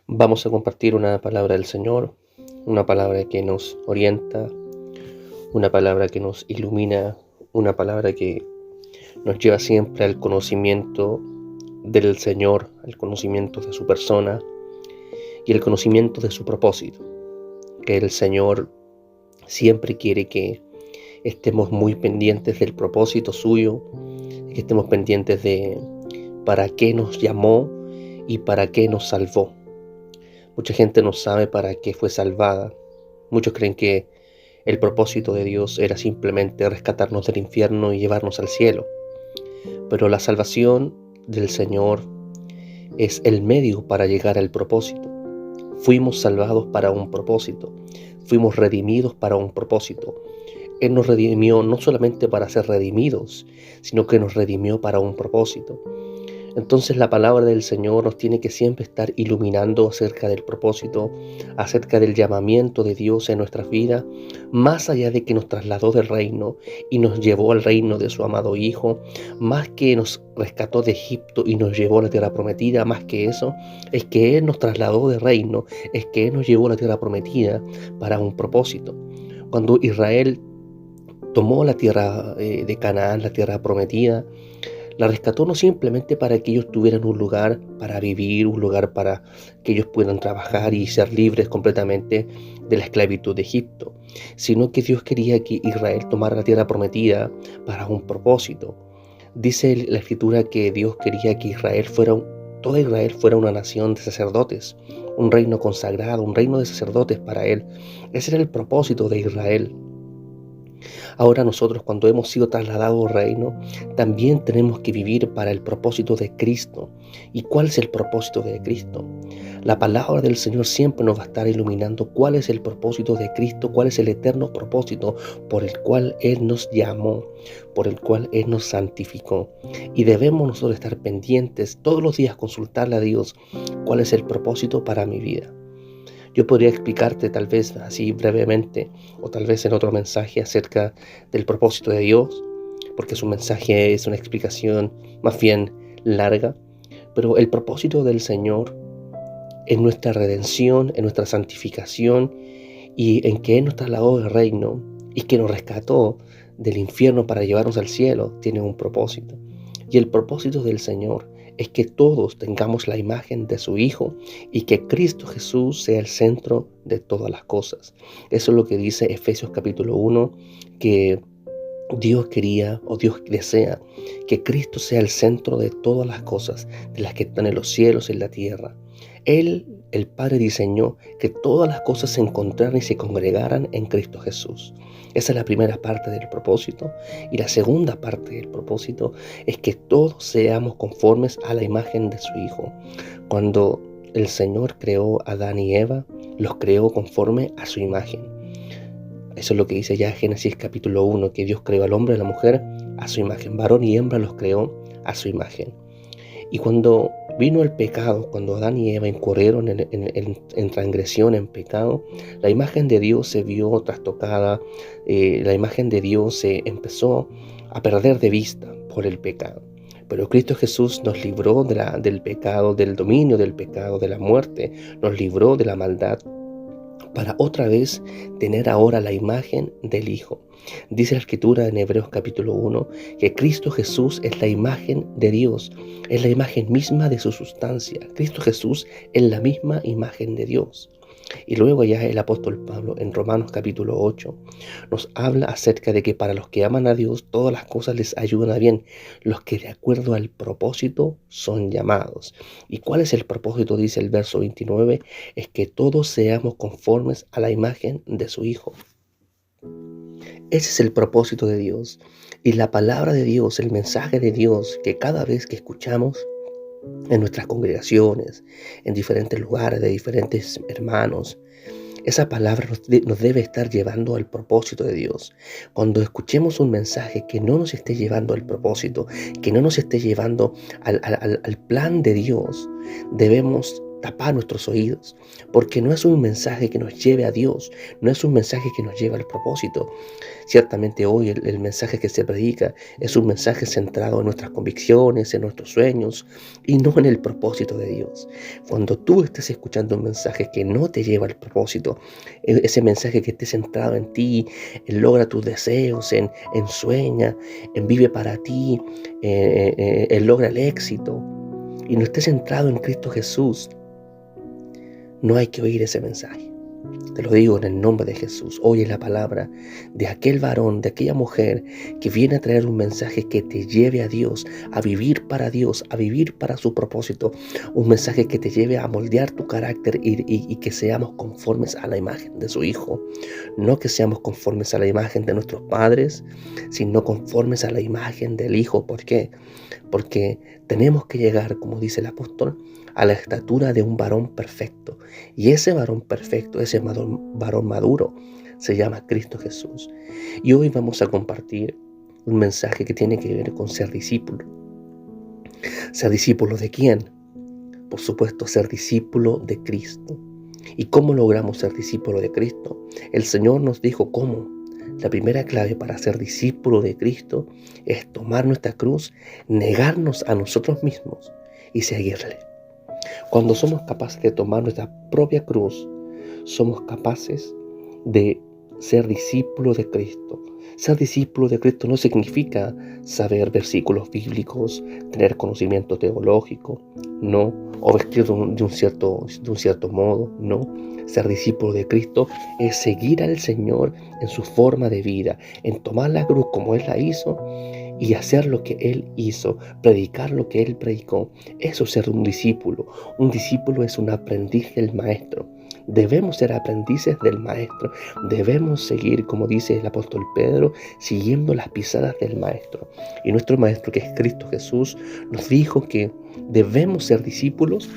Vamos a compartir una palabra del Señor, una palabra que nos orienta, una palabra que nos ilumina, una palabra que nos lleva siempre al conocimiento del Señor, al conocimiento de su persona y el conocimiento de su propósito. Que el Señor siempre quiere que estemos muy pendientes del propósito suyo, que estemos pendientes de para qué nos llamó y para qué nos salvó. Mucha gente no sabe para qué fue salvada. Muchos creen que el propósito de Dios era simplemente rescatarnos del infierno y llevarnos al cielo. Pero la salvación del Señor es el medio para llegar al propósito. Fuimos salvados para un propósito. Fuimos redimidos para un propósito. Él nos redimió no solamente para ser redimidos, sino que nos redimió para un propósito. Entonces la palabra del Señor nos tiene que siempre estar iluminando acerca del propósito, acerca del llamamiento de Dios en nuestras vidas, más allá de que nos trasladó del reino y nos llevó al reino de su amado Hijo, más que nos rescató de Egipto y nos llevó a la tierra prometida, más que eso, es que Él nos trasladó de reino, es que Él nos llevó a la tierra prometida para un propósito. Cuando Israel tomó la tierra de Canaán, la tierra prometida, la rescató no simplemente para que ellos tuvieran un lugar para vivir, un lugar para que ellos puedan trabajar y ser libres completamente de la esclavitud de Egipto, sino que Dios quería que Israel tomara la tierra prometida para un propósito. Dice la Escritura que Dios quería que toda Israel fuera una nación de sacerdotes, un reino consagrado, un reino de sacerdotes para Él. Ese era el propósito de Israel. Ahora nosotros, cuando hemos sido trasladados al reino, también tenemos que vivir para el propósito de Cristo. ¿Y cuál es el propósito de Cristo? La palabra del Señor siempre nos va a estar iluminando cuál es el propósito de Cristo, cuál es el eterno propósito por el cual Él nos llamó, por el cual Él nos santificó. Y debemos nosotros estar pendientes todos los días, consultarle a Dios cuál es el propósito para mi vida. Yo podría explicarte tal vez así brevemente o tal vez en otro mensaje acerca del propósito de Dios, porque su mensaje es una explicación más bien larga, pero el propósito del Señor en nuestra redención, en nuestra santificación y en que Él nos trasladó del reino y que nos rescató del infierno para llevarnos al cielo, tiene un propósito. Y el propósito del Señor es que todos tengamos la imagen de su Hijo y que Cristo Jesús sea el centro de todas las cosas. Eso es lo que dice Efesios capítulo 1, que Dios quería o Dios desea que Cristo sea el centro de todas las cosas, de las que están en los cielos y en la tierra. Él, el Padre, diseñó que todas las cosas se encontraran y se congregaran en Cristo Jesús. Esa es la primera parte del propósito. Y la segunda parte del propósito es que todos seamos conformes a la imagen de su Hijo. Cuando el Señor creó a Adán y Eva, los creó conforme a su imagen. Eso es lo que dice ya Génesis capítulo 1, que Dios creó al hombre y a la mujer a su imagen. Varón y hembra los creó a su imagen. Y cuando vino el pecado, cuando Adán y Eva incurrieron en transgresión, en pecado, la imagen de Dios se vio trastocada, la imagen de Dios se empezó a perder de vista por el pecado. Pero Cristo Jesús nos libró del pecado, del dominio del pecado, de la muerte, nos libró de la maldad, para otra vez tener ahora la imagen del Hijo. Dice la Escritura en Hebreos capítulo 1 que Cristo Jesús es la imagen de Dios, es la imagen misma de su sustancia. Cristo Jesús es la misma imagen de Dios. Y luego ya el apóstol Pablo en Romanos capítulo 8 nos habla acerca de que para los que aman a Dios todas las cosas les ayudan a bien, los que de acuerdo al propósito son llamados. ¿Y cuál es el propósito? Dice el verso 29, es que todos seamos conformes a la imagen de su Hijo. Ese es el propósito de Dios. Y la palabra de Dios, el mensaje de Dios que cada vez que escuchamos en nuestras congregaciones, en diferentes lugares, de diferentes hermanos, esa palabra nos debe estar llevando al propósito de Dios. Cuando escuchemos un mensaje que no nos esté llevando al propósito, que no nos esté llevando al plan de Dios, debemos tapar nuestros oídos, porque no es un mensaje que nos lleve a Dios, no es un mensaje que nos lleve al propósito. Ciertamente hoy el mensaje que se predica es un mensaje centrado en nuestras convicciones, en nuestros sueños y no en el propósito de Dios. Cuando tú estés escuchando un mensaje que no te lleva al propósito, ese mensaje que esté centrado en ti, en logra tus deseos, en sueña, en vive para ti, en logra el éxito, y no esté centrado en Cristo Jesús, no hay que oír ese mensaje. Te lo digo en el nombre de Jesús. Oye la palabra de aquel varón, de aquella mujer que viene a traer un mensaje que te lleve a Dios, a vivir para Dios, a vivir para su propósito. Un mensaje que te lleve a moldear tu carácter y que seamos conformes a la imagen de su Hijo. No que seamos conformes a la imagen de nuestros padres, sino conformes a la imagen del Hijo. ¿Por qué? Porque tenemos que llegar, como dice el apóstol, a la estatura de un varón perfecto. Y ese varón perfecto, ese varón maduro, se llama Cristo Jesús. Y hoy vamos a compartir un mensaje que tiene que ver con ser discípulo. ¿Ser discípulo de quién? Por supuesto, ser discípulo de Cristo. ¿Y cómo logramos ser discípulo de Cristo? El Señor nos dijo cómo. La primera clave para ser discípulo de Cristo es tomar nuestra cruz, negarnos a nosotros mismos y seguirle. Cuando somos capaces de tomar nuestra propia cruz, somos capaces de ser discípulos de Cristo. Ser discípulo de Cristo no significa saber versículos bíblicos, tener conocimiento teológico, no, o vestir de un cierto modo, no. Ser discípulo de Cristo es seguir al Señor en su forma de vida, en tomar la cruz como Él la hizo y hacer lo que Él hizo, predicar lo que Él predicó. Eso es ser un discípulo. Un discípulo es un aprendiz del Maestro. Debemos ser aprendices del Maestro. Debemos seguir, como dice el apóstol Pedro, siguiendo las pisadas del Maestro. Y nuestro Maestro, que es Cristo Jesús, nos dijo que debemos ser discípulos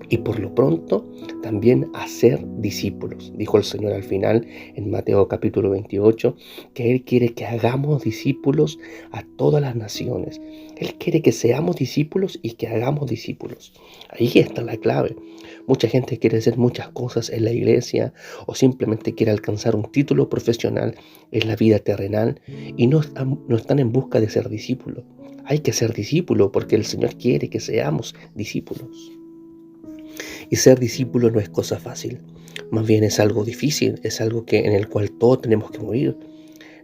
y por lo pronto también hacer discípulos. Dijo el Señor al final en Mateo capítulo 28 que Él quiere que hagamos discípulos a todas las naciones. Él quiere que seamos discípulos y que hagamos discípulos. Ahí está la clave. Mucha gente quiere hacer muchas cosas en la iglesia o simplemente quiere alcanzar un título profesional en la vida terrenal y no están en busca de ser discípulos. Hay que ser discípulos porque el Señor quiere que seamos discípulos. Y ser discípulo no es cosa fácil, más bien es algo difícil, es algo en el cual todos tenemos que morir.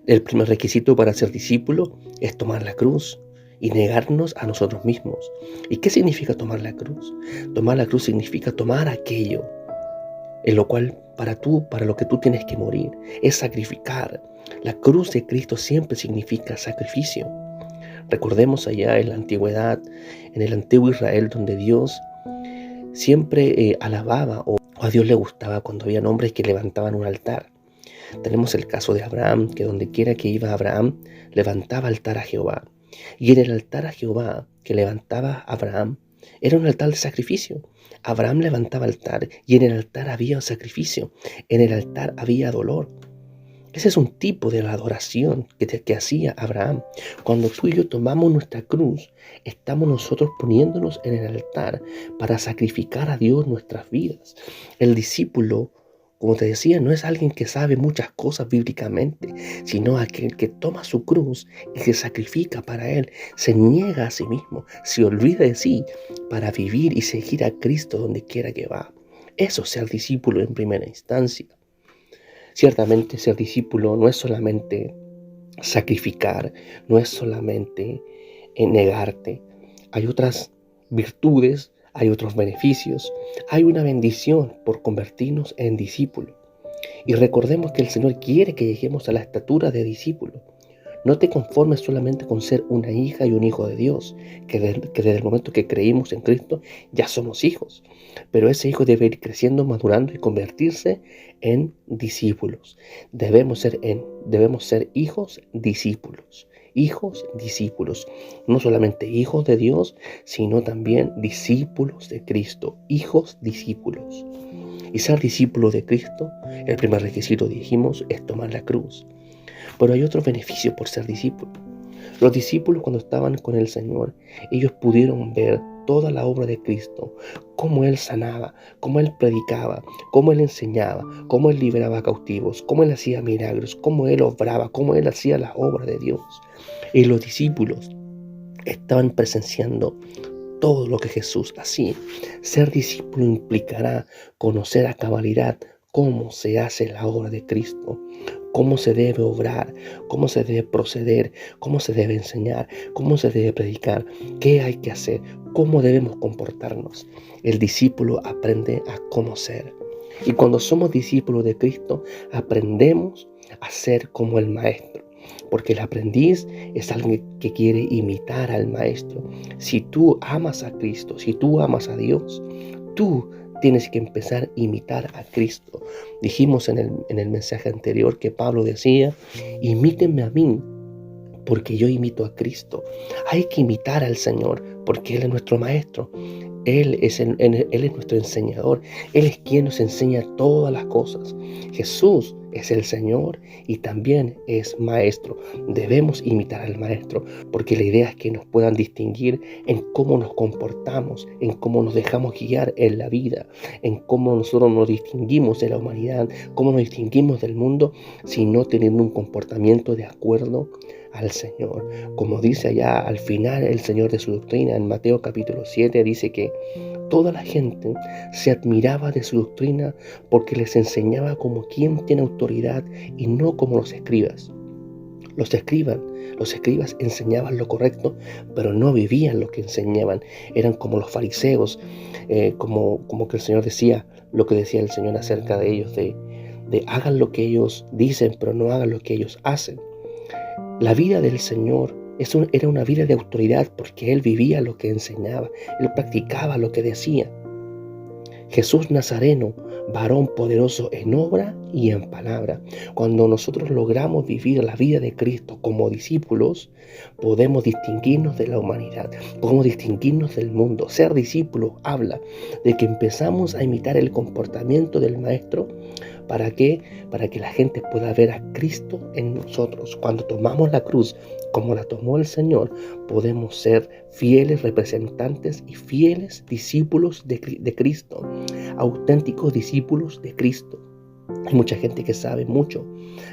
El primer requisito para ser discípulo es tomar la cruz y negarnos a nosotros mismos. ¿Y qué significa tomar la cruz? Tomar la cruz significa tomar aquello en lo cual para lo que tú tienes que morir, es sacrificar. La cruz de Cristo siempre significa sacrificio. Recordemos allá en la antigüedad, en el antiguo Israel, donde Dios siempre alababa o a Dios le gustaba cuando había hombres que levantaban un altar. Tenemos el caso de Abraham, que donde quiera que iba Abraham, levantaba altar a Jehová. Y en el altar a Jehová que levantaba Abraham, era un altar de sacrificio. Abraham levantaba altar y en el altar había sacrificio, en el altar había dolor. Ese es un tipo de la adoración que hacía Abraham. Cuando tú y yo tomamos nuestra cruz, estamos nosotros poniéndonos en el altar para sacrificar a Dios nuestras vidas. El discípulo, como te decía, no es alguien que sabe muchas cosas bíblicamente, sino aquel que toma su cruz y se sacrifica para Él, se niega a sí mismo, se olvida de sí para vivir y seguir a Cristo donde quiera que va. Eso es ser discípulo en primera instancia. Ciertamente ser discípulo no es solamente sacrificar, no es solamente negarte. Hay otras virtudes, hay otros beneficios, hay una bendición por convertirnos en discípulos. Y recordemos que el Señor quiere que lleguemos a la estatura de discípulo. No te conformes solamente con ser una hija y un hijo de Dios, que desde el momento que creímos en Cristo ya somos hijos. Pero ese hijo debe ir creciendo, madurando y convertirse en discípulos. Debemos ser hijos discípulos. Hijos discípulos. No solamente hijos de Dios, sino también discípulos de Cristo. Hijos discípulos. Y ser discípulo de Cristo, el primer requisito, dijimos, es tomar la cruz. Pero hay otro beneficio por ser discípulo. Los discípulos, cuando estaban con el Señor, ellos pudieron ver toda la obra de Cristo, cómo Él sanaba, cómo Él predicaba, cómo Él enseñaba, cómo Él liberaba cautivos, cómo Él hacía milagros, cómo Él obraba, cómo Él hacía la obra de Dios. Y los discípulos estaban presenciando todo lo que Jesús hacía. Ser discípulo implicará conocer a cabalidad cómo se hace la obra de Cristo, cómo se debe obrar, cómo se debe proceder, cómo se debe enseñar, cómo se debe predicar, qué hay que hacer, cómo debemos comportarnos. El discípulo aprende a cómo ser. Y cuando somos discípulos de Cristo, aprendemos a ser como el Maestro. Porque el aprendiz es alguien que quiere imitar al Maestro. Si tú amas a Cristo, si tú amas a Dios, tú tienes que empezar a imitar a Cristo. Dijimos en el mensaje anterior que Pablo decía, imítenme a mí, porque yo imito a Cristo. Hay que imitar al Señor, porque Él es nuestro Maestro. Él es nuestro enseñador. Él es quien nos enseña todas las cosas. Jesús es el Señor y también es Maestro. Debemos imitar al Maestro, porque la idea es que nos puedan distinguir en cómo nos comportamos, en cómo nos dejamos guiar en la vida, en cómo nosotros nos distinguimos de la humanidad, cómo nos distinguimos del mundo, si no teniendo un comportamiento de acuerdo al Señor. Como dice allá al final el Señor de su doctrina, en Mateo capítulo 7, dice que toda la gente se admiraba de su doctrina porque les enseñaba como quien tiene autoridad y no como los escribas. Los escribas enseñaban lo correcto, pero no vivían lo que enseñaban. Eran como los fariseos, como que el Señor decía, lo que decía el Señor acerca de ellos, de hagan lo que ellos dicen, pero no hagan lo que ellos hacen. La vida del Señor era una vida de autoridad porque Él vivía lo que enseñaba, Él practicaba lo que decía. Jesús Nazareno, varón poderoso en obra y en palabra. Cuando nosotros logramos vivir la vida de Cristo como discípulos, podemos distinguirnos de la humanidad, podemos distinguirnos del mundo. Ser discípulo habla de que empezamos a imitar el comportamiento del Maestro. ¿Para qué? Para que la gente pueda ver a Cristo en nosotros. Cuando tomamos la cruz, como la tomó el Señor, podemos ser fieles representantes y fieles discípulos de Cristo, auténticos discípulos de Cristo. Hay mucha gente que sabe mucho,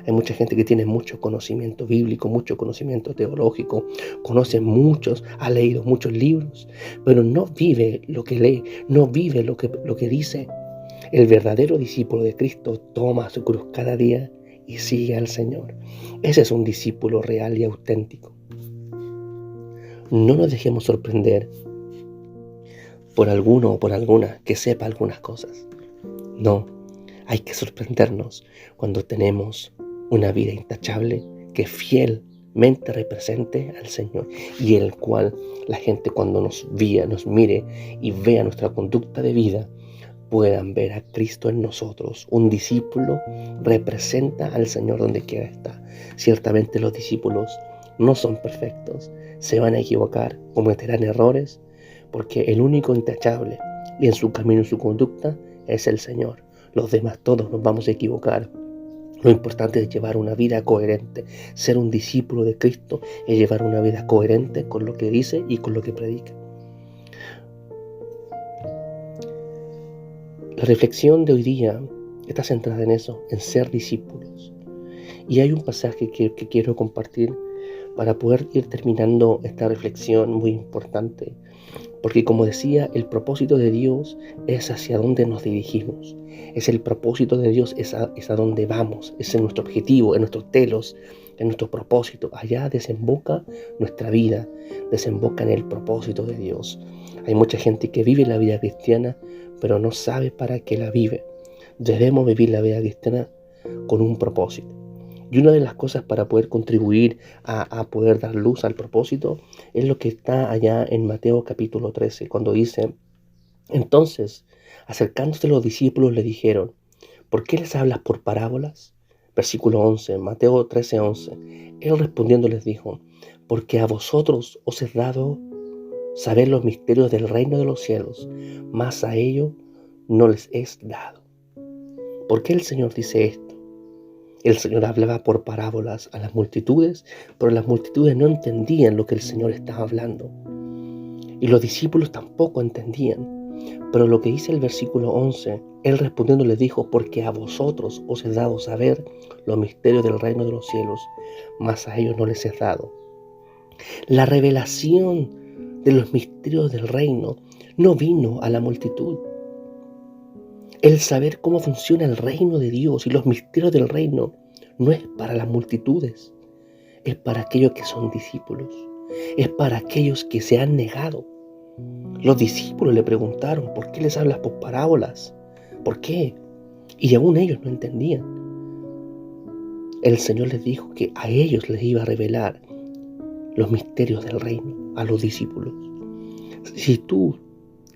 hay mucha gente que tiene mucho conocimiento bíblico, mucho conocimiento teológico, conoce muchos, ha leído muchos libros, pero no vive lo que lee, no vive lo que dice. El verdadero discípulo de Cristo toma su cruz cada día y sigue al Señor. Ese es un discípulo real y auténtico. No nos dejemos sorprender por alguno o por alguna que sepa algunas cosas. No, hay que sorprendernos cuando tenemos una vida intachable que fielmente represente al Señor y el cual la gente cuando nos mire y vea nuestra conducta de vida, puedan ver a Cristo en nosotros. Un discípulo representa al Señor donde quiera está. Ciertamente los discípulos no son perfectos, se van a equivocar, cometerán errores, porque el único intachable y en su camino y su conducta es el Señor. Los demás todos nos vamos a equivocar. Lo importante es llevar una vida coherente. Ser un discípulo de Cristo es llevar una vida coherente con lo que dice y con lo que predica. La reflexión de hoy día está centrada en eso, en ser discípulos. Y hay un pasaje que quiero compartir para poder ir terminando esta reflexión muy importante. Porque como decía, el propósito de Dios es hacia dónde nos dirigimos. Es el propósito de Dios, es a dónde vamos, es en nuestro objetivo, en nuestros telos, en nuestro propósito. Allá desemboca nuestra vida, desemboca en el propósito de Dios. Hay mucha gente que vive la vida cristiana, pero no sabe para qué la vive. Debemos vivir la vida cristiana con un propósito. Y una de las cosas para poder contribuir a poder dar luz al propósito es lo que está allá en Mateo capítulo 13, cuando dice, entonces, acercándose los discípulos le dijeron, ¿por qué les hablas por parábolas? Versículo 11, Mateo 13, 11. Él respondiendo les dijo, porque a vosotros os he dado saber los misterios del reino de los cielos, mas a ellos no les es dado. ¿Por qué el Señor dice esto? El Señor hablaba por parábolas a las multitudes, pero las multitudes no entendían lo que el Señor estaba hablando. Y los discípulos tampoco entendían. Pero lo que dice el versículo 11, Él respondiendo les dijo: porque a vosotros os he dado saber los misterios del reino de los cielos, mas a ellos no les es dado. La revelación de los misterios del reino no vino a la multitud. El saber cómo funciona el reino de Dios y los misterios del reino no es para las multitudes, es para aquellos que son discípulos, es para aquellos que se han negado. Los discípulos le preguntaron: ¿por qué les hablas por parábolas? ¿Por qué? Y aún ellos no entendían. El Señor les dijo que a ellos les iba a revelar los misterios del reino, a los discípulos. Si tú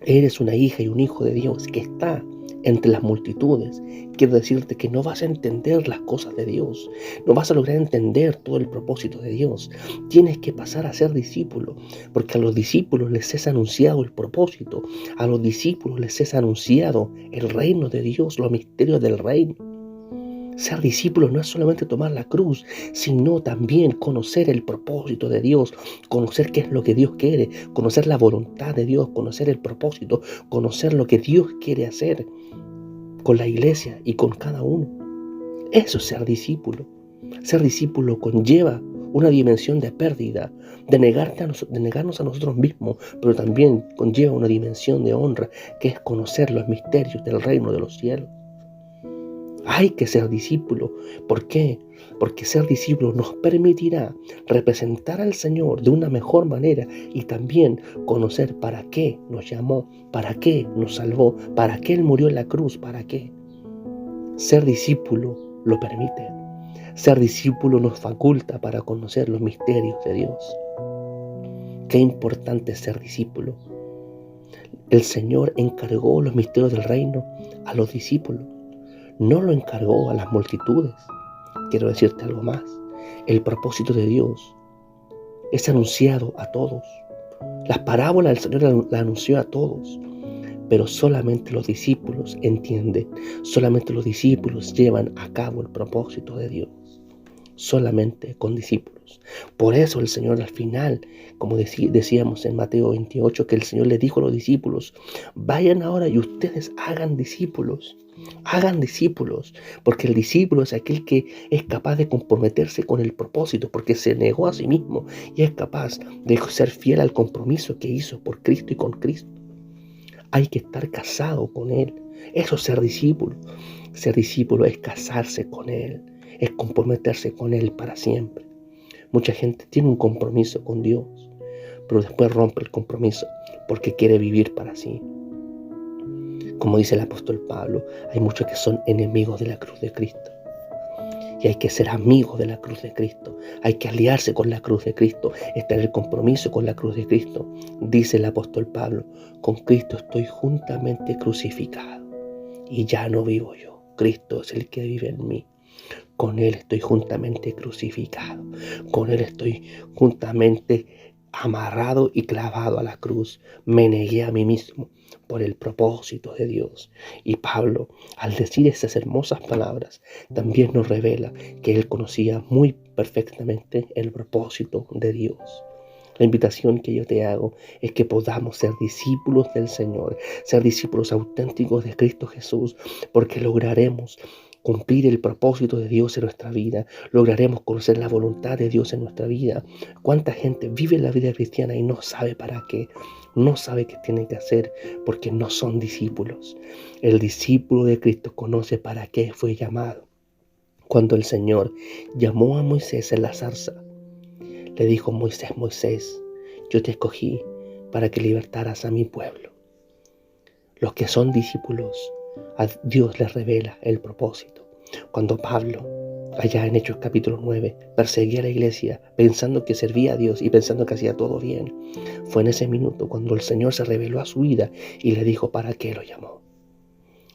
eres una hija y un hijo de Dios que está entre las multitudes, quiero decirte que no vas a entender las cosas de Dios, no vas a lograr entender todo el propósito de Dios. Tienes que pasar a ser discípulo, porque a los discípulos les es anunciado el propósito, a los discípulos les es anunciado el reino de Dios, los misterios del reino. Ser discípulo no es solamente tomar la cruz, sino también conocer el propósito de Dios, conocer qué es lo que Dios quiere, conocer la voluntad de Dios, conocer el propósito, conocer lo que Dios quiere hacer con la iglesia y con cada uno. Eso es ser discípulo. Ser discípulo conlleva una dimensión de pérdida, de negarnos a nosotros mismos, pero también conlleva una dimensión de honra, que es conocer los misterios del reino de los cielos. Hay que ser discípulo. ¿Por qué? Porque ser discípulo nos permitirá representar al Señor de una mejor manera y también conocer para qué nos llamó, para qué nos salvó, para qué Él murió en la cruz, para qué. Ser discípulo lo permite. Ser discípulo nos faculta para conocer los misterios de Dios. Qué importante es ser discípulo. El Señor encargó los misterios del reino a los discípulos. No lo encargó a las multitudes. Quiero decirte algo más. El propósito de Dios es anunciado a todos. Las parábolas del Señor las anunció a todos. Pero solamente los discípulos entienden. Solamente los discípulos llevan a cabo el propósito de Dios. Solamente con discípulos. Por eso el Señor al final, como decíamos en Mateo 28, que el Señor le dijo a los discípulos: vayan ahora y ustedes hagan discípulos. Hagan discípulos, porque el discípulo es aquel que es capaz de comprometerse con el propósito, porque se negó a sí mismo y es capaz de ser fiel al compromiso que hizo por Cristo y con Cristo. Hay que estar casado con Él. Eso es ser discípulo. Ser discípulo es casarse con Él, es comprometerse con Él para siempre. Mucha gente tiene un compromiso con Dios, pero después rompe el compromiso porque quiere vivir para sí. Como dice el apóstol Pablo, hay muchos que son enemigos de la cruz de Cristo. Y hay que ser amigos de la cruz de Cristo. Hay que aliarse con la cruz de Cristo. Es tener compromiso con la cruz de Cristo. Dice el apóstol Pablo: con Cristo estoy juntamente crucificado. Y ya no vivo yo. Cristo es el que vive en mí. Con Él estoy juntamente crucificado. Con Él estoy juntamente amarrado y clavado a la cruz. Me negué a mí mismo por el propósito de Dios. Y Pablo, al decir esas hermosas palabras, también nos revela que él conocía muy perfectamente el propósito de Dios. La invitación que yo te hago es que podamos ser discípulos del Señor, ser discípulos auténticos de Cristo Jesús, porque lograremos cumplir el propósito de Dios en nuestra vida, lograremos conocer la voluntad de Dios en nuestra vida. ¿Cuánta gente vive la vida cristiana y no sabe para qué? No sabe qué tiene que hacer porque no son discípulos. El discípulo de Cristo conoce para qué fue llamado. Cuando el Señor llamó a Moisés en la zarza, le dijo: Moisés, Moisés, yo te escogí para que libertaras a mi pueblo. Los que son discípulos, a Dios les revela el propósito. Cuando Pablo, allá en Hechos capítulo 9, perseguía a la iglesia pensando que servía a Dios y pensando que hacía todo bien, fue en ese minuto cuando el Señor se reveló a su vida y le dijo para qué lo llamó.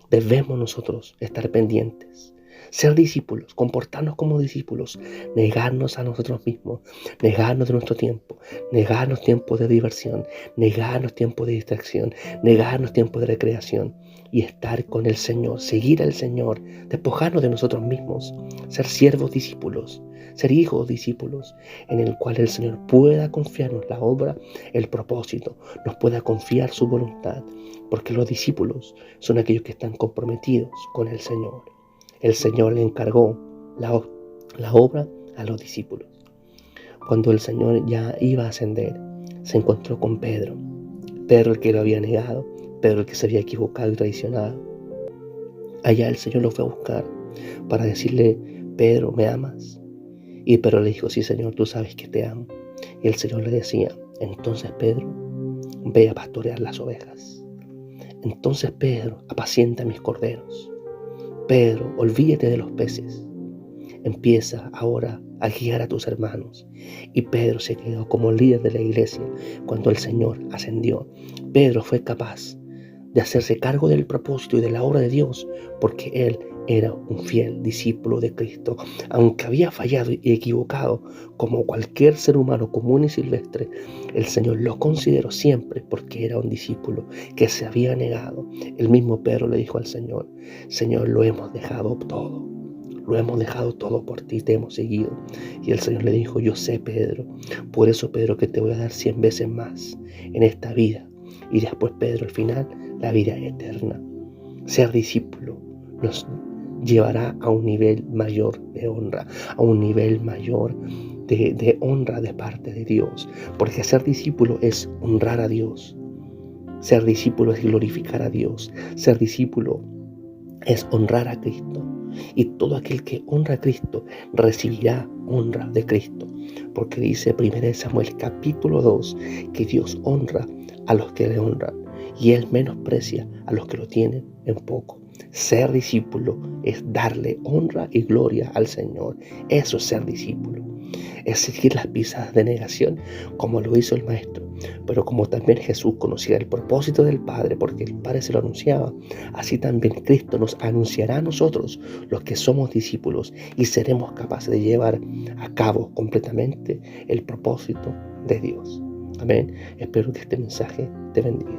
Debemos nosotros estar pendientes, ser discípulos, comportarnos como discípulos, negarnos a nosotros mismos, negarnos de nuestro tiempo, negarnos tiempo de diversión, negarnos tiempo de distracción, negarnos tiempo de recreación y estar con el Señor, seguir al Señor, despojarnos de nosotros mismos, ser siervos discípulos, ser hijos discípulos, en el cual el Señor pueda confiarnos la obra, el propósito, nos pueda confiar su voluntad, porque los discípulos son aquellos que están comprometidos con el Señor. El Señor le encargó la obra a los discípulos. Cuando el Señor ya iba a ascender, se encontró con Pedro. Pedro el que lo había negado, Pedro el que se había equivocado y traicionado. Allá el Señor lo fue a buscar para decirle: Pedro, ¿me amas? Y Pedro le dijo: sí, Señor, tú sabes que te amo. Y el Señor le decía: entonces, Pedro, ve a pastorear las ovejas. Entonces, Pedro, apacienta mis corderos. Pedro, olvídate de los peces. Empieza ahora a guiar a tus hermanos. Y Pedro se quedó como líder de la iglesia cuando el Señor ascendió. Pedro fue capaz de hacerse cargo del propósito y de la obra de Dios, porque él era un fiel discípulo de Cristo. Aunque había fallado y equivocado, como cualquier ser humano común y silvestre, el Señor lo consideró siempre porque era un discípulo que se había negado. El mismo Pedro le dijo al Señor: Señor, lo hemos dejado todo. Lo hemos dejado todo por ti, te hemos seguido. Y el Señor le dijo: yo sé, Pedro, por eso, Pedro, que te voy a dar 100 veces más en esta vida. Y después, Pedro, al final, la vida eterna. Ser discípulo nos llevará a un nivel mayor de honra, a un nivel mayor de honra de parte de Dios. Porque ser discípulo es honrar a Dios. Ser discípulo es glorificar a Dios. Ser discípulo es honrar a Cristo. Y todo aquel que honra a Cristo recibirá honra de Cristo. Porque dice 1 Samuel capítulo 2 que Dios honra a los que le honran y Él menosprecia a los que lo tienen en poco. Ser discípulo es darle honra y gloria al Señor. Eso es ser discípulo. Es seguir las pisadas de negación como lo hizo el Maestro. Pero como también Jesús conocía el propósito del Padre, porque el Padre se lo anunciaba, así también Cristo nos anunciará a nosotros, los que somos discípulos, y seremos capaces de llevar a cabo completamente el propósito de Dios. Amén. Espero que este mensaje te bendiga.